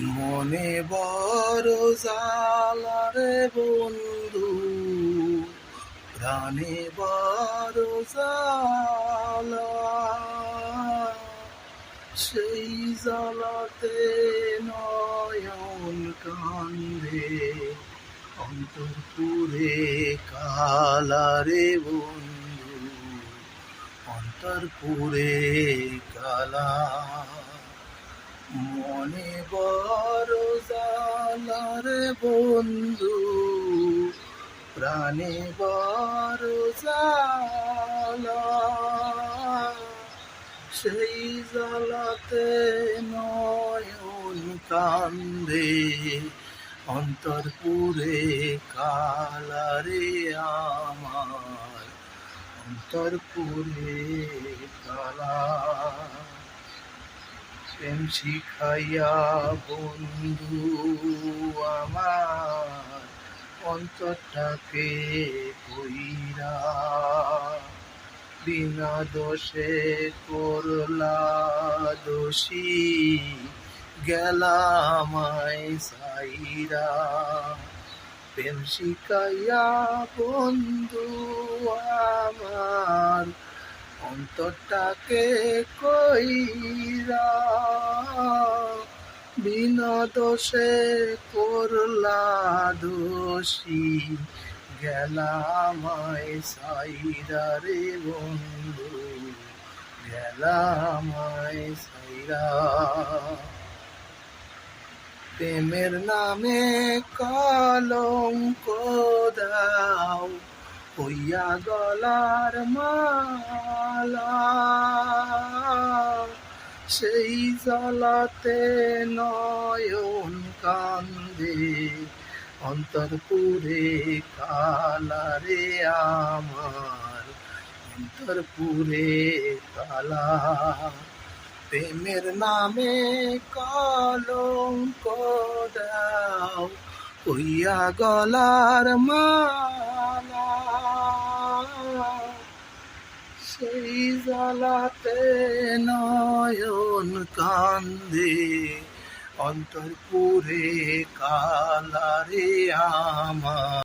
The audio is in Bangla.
মনে বড় জ্বালা রে বন্ধু, প্রাণে বড় জ্বালা। সেই জ্বালাতে নয়ন কান্দে, অন্তর পুরে কালা রে বন্ধু, অন্তর পুরে কালা। মনে বড় জ্বালা রে বন্ধু, প্রাণে বড় জ্বালা। সেই জ্বালাতে নয়ন কান্দে, অন্তর পুরে কালা রে আমার, অন্তর পুরে কালা। প্রেম শিখাইয়া বন্ধু আমার, অন্তরটাকে কইরা বিনা দোষে করলা দোষী, গেলামাই সাইরা। প্রেম শিখাইয়া বন্ধু আমার, অন্তরটাকে কইরা বিনা দোষে করলা দোষী, গেলামাই সাইরা রে বন্ধু, গেলামাই সাইরা। প্রেমের নামে কলঙ্ক দাও, হইয়া গলার মালা। সেই জ্বালাতে নয়ন কান্দে, অন্তর পুরে কালা রে আমার, অন্তর পুরে কালা। প্রেমের নামে কলঙ্ক দাও, হইয়া গলার মালা। সেই জ্বালাতে নয়ন কান্দে, অন্তর পুরে কালা রে আমার।